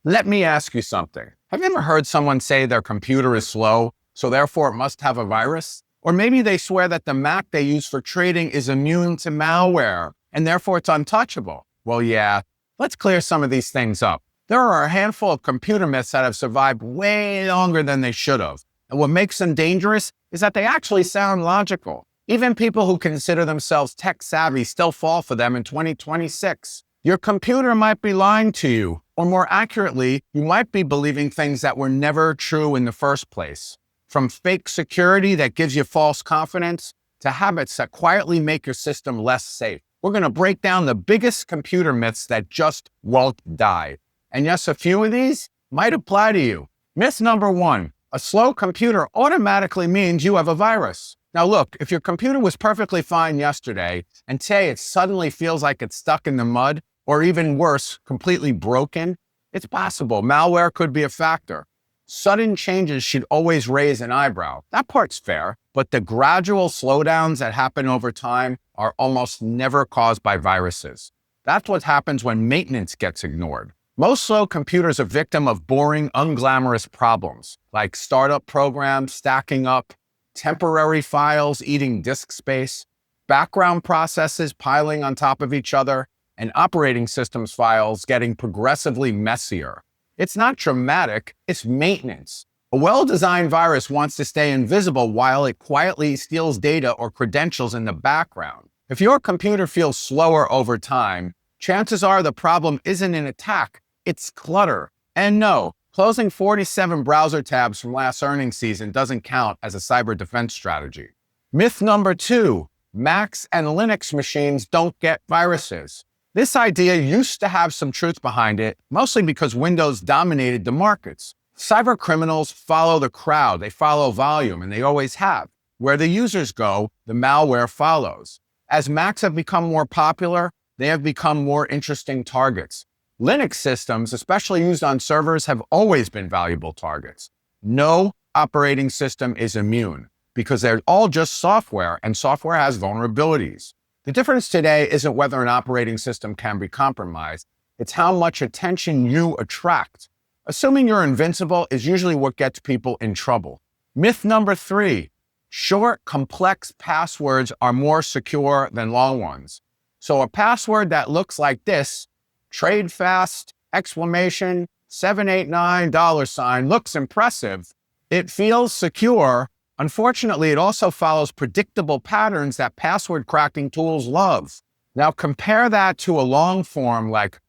Let me ask you something. Have you ever heard someone say their computer is slow, so therefore it must have a virus? Or maybe they swear that the Mac they use for trading is immune to malware, and therefore it's untouchable. Well, yeah, let's clear some of these things up. There are a handful of computer myths that have survived way longer than they should have. And what makes them dangerous is that they actually sound logical. Even people who consider themselves tech savvy still fall for them in 2026. Your computer might be lying to you, or more accurately, you might be believing things that were never true in the first place. From fake security that gives you false confidence to habits that quietly make your system less safe. We're going to break down the biggest computer myths that just won't die. And yes, a few of these might apply to you. Myth number 1, a slow computer automatically means you have a virus. Now look, if your computer was perfectly fine yesterday and today it suddenly feels like it's stuck in the mud, or even worse, completely broken, it's possible malware could be a factor. Sudden changes should always raise an eyebrow. That part's fair, but the gradual slowdowns that happen over time are almost never caused by viruses. That's what happens when maintenance gets ignored. Most slow computers are victim of boring, unglamorous problems, like startup programs stacking up, temporary files eating disk space, background processes piling on top of each other, and operating systems files getting progressively messier. It's not dramatic, it's maintenance. A well-designed virus wants to stay invisible while it quietly steals data or credentials in the background. If your computer feels slower over time, chances are the problem isn't an attack, it's clutter. And no, closing 47 browser tabs from last earnings season doesn't count as a cyber defense strategy. Myth number 2, Macs and Linux machines don't get viruses. This idea used to have some truth behind it, mostly because Windows dominated the markets. Cyber criminals follow the crowd, they follow volume, and they always have. Where the users go, the malware follows. As Macs have become more popular, they have become more interesting targets. Linux systems, especially used on servers, have always been valuable targets. No operating system is immune because they're all just software, and software has vulnerabilities. The difference today isn't whether an operating system can be compromised, it's how much attention you attract. Assuming you're invincible is usually what gets people in trouble. Myth number 3, short, complex passwords are more secure than long ones. So a password that looks like this, trade fast, exclamation, 789 $, looks impressive. It feels secure. Unfortunately, it also follows predictable patterns that password cracking tools love. Now compare that to a long form like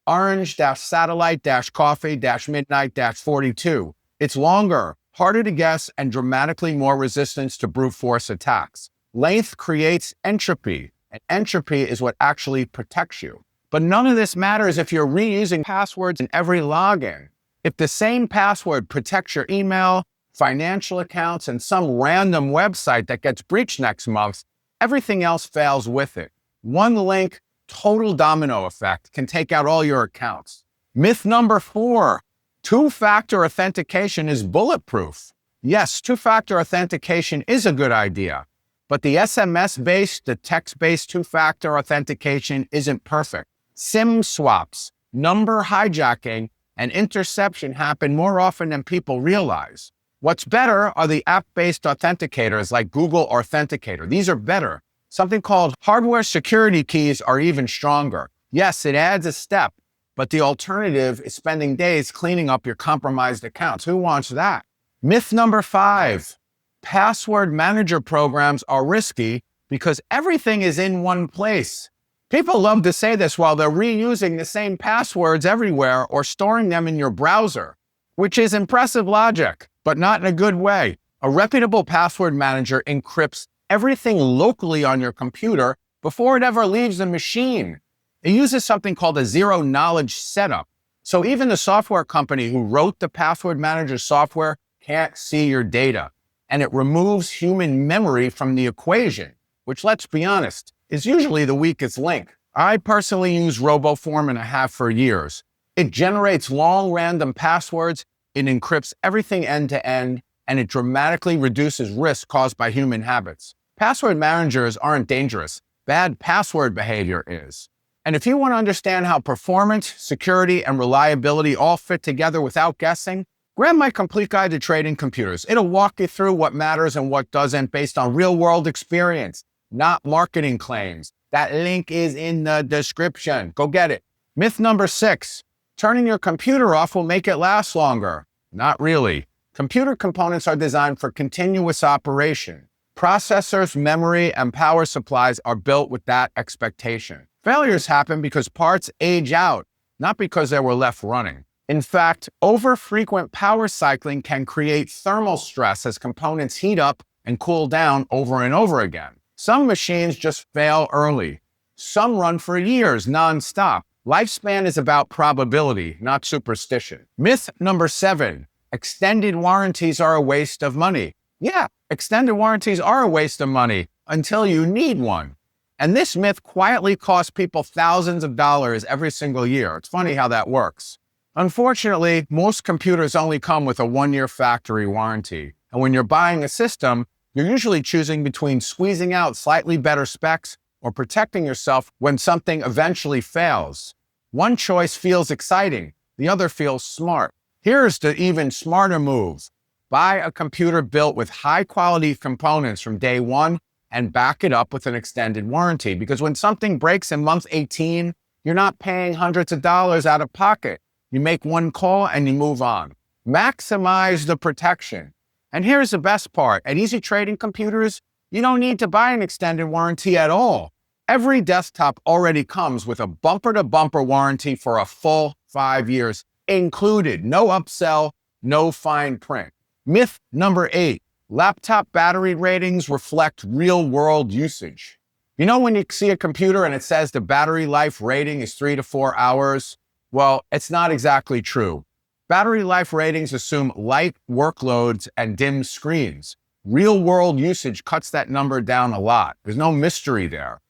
orange-satellite-coffee-midnight-42. It's longer, harder to guess, and dramatically more resistance to brute force attacks. Length creates entropy, and entropy is what actually protects you. But none of this matters if you're reusing passwords in every login. If the same password protects your email, financial accounts, and some random website that gets breached next month, everything else fails with it. One link, total domino effect, can take out all your accounts. Myth number 4, two-factor authentication is bulletproof. Yes, two-factor authentication is a good idea, but the SMS-based, the text-based two-factor authentication isn't perfect. SIM swaps, number hijacking, and interception happen more often than people realize. What's better are the app-based authenticators like Google Authenticator. These are better. Something called hardware security keys are even stronger. Yes, it adds a step, but the alternative is spending days cleaning up your compromised accounts. Who wants that? Myth number 5, password manager programs are risky because everything is in one place. People love to say this while they're reusing the same passwords everywhere or storing them in your browser, which is impressive logic, but not in a good way. A reputable password manager encrypts everything locally on your computer before it ever leaves the machine. It uses something called a zero-knowledge setup. So even the software company who wrote the password manager software can't see your data. And it removes human memory from the equation, which, let's be honest, is usually the weakest link. I personally use RoboForm and have for years. It generates long random passwords, it encrypts everything end to end, and it dramatically reduces risk caused by human habits. Password managers aren't dangerous. Bad password behavior is. And if you want to understand how performance, security, and reliability all fit together without guessing, grab my complete guide to trading computers. It'll walk you through what matters and what doesn't based on real-world experience, not marketing claims. That link is in the description. Go get it. Myth number 6, turning your computer off will make it last longer. Not really. Computer components are designed for continuous operation. Processors, memory, and power supplies are built with that expectation. Failures happen because parts age out, not because they were left running. In fact, over-frequent power cycling can create thermal stress as components heat up and cool down over and over again. Some machines just fail early. Some run for years non-stop. Lifespan is about probability, not superstition. Myth number 7, extended warranties are a waste of money. Yeah, extended warranties are a waste of money until you need one. And this myth quietly costs people thousands of dollars every single year. It's funny how that works. Unfortunately, most computers only come with a 1-year factory warranty. And when you're buying a system, you're usually choosing between squeezing out slightly better specs or protecting yourself when something eventually fails. One choice feels exciting, the other feels smart. Here's the even smarter move. Buy a computer built with high-quality components from day one and back it up with an extended warranty. Because when something breaks in month 18, you're not paying hundreds of dollars out of pocket. You make one call and you move on. Maximize the protection. And here's the best part. At Easy Trading Computers, you don't need to buy an extended warranty at all. Every desktop already comes with a bumper-to-bumper warranty for a full 5 years, included. No upsell, no fine print. Myth number 8, laptop battery ratings reflect real-world usage. You know when you see a computer and it says the battery life rating is 3 to 4 hours? Well, it's not exactly true. Battery life ratings assume light workloads and dim screens. Real-world usage cuts that number down a lot. There's no mystery there.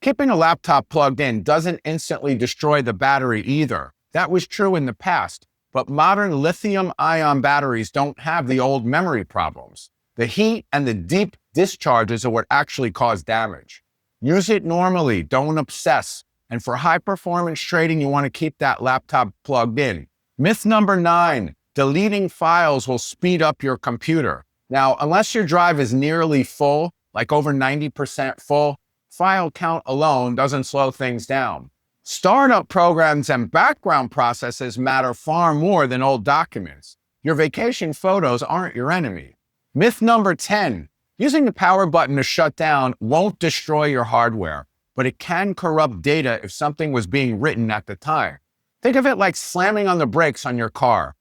Keeping a laptop plugged in doesn't instantly destroy the battery either. That was true in the past, but modern lithium-ion batteries don't have the old memory problems. The heat and the deep discharges are what actually cause damage. Use it normally, don't obsess. And for high-performance trading, you want to keep that laptop plugged in. Myth number 9, deleting files will speed up your computer. Now, unless your drive is nearly full, like over 90% full, file count alone doesn't slow things down. Startup programs and background processes matter far more than old documents. Your vacation photos aren't your enemy. Myth number 10, using the power button to shut down won't destroy your hardware, but it can corrupt data if something was being written at the time. Think of it like slamming on the brakes on your car.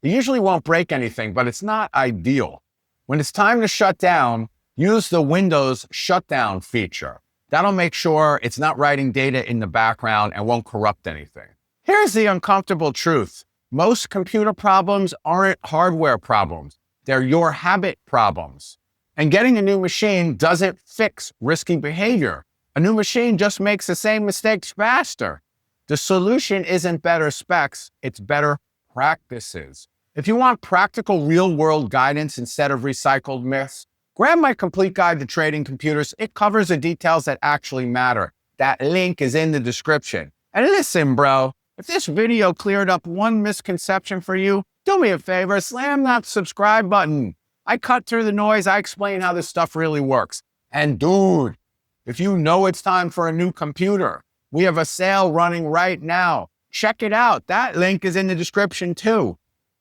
You usually won't break anything, but it's not ideal. When it's time to shut down, use the Windows shutdown feature. That'll make sure it's not writing data in the background and won't corrupt anything. Here's the uncomfortable truth. Most computer problems aren't hardware problems. They're your habit problems. And getting a new machine doesn't fix risky behavior. A new machine just makes the same mistakes faster. The solution isn't better specs, it's better practices. If you want practical real-world guidance instead of recycled myths, grab my complete guide to trading computers. It covers the details that actually matter. That link is in the description. And listen, bro, if this video cleared up one misconception for you, do me a favor, slam that subscribe button. I cut through the noise, I explain how this stuff really works. And dude, if you know it's time for a new computer, we have a sale running right now. Check it out. That link is in the description too.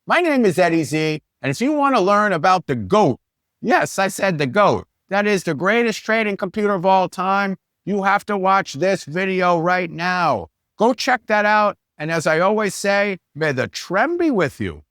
My name is Eddie Z, and if you want to learn about the GOAT, yes, I said the GOAT, that is the greatest trading computer of all time, you have to watch this video right now. Go check that out, and as I always say, may the trem be with you.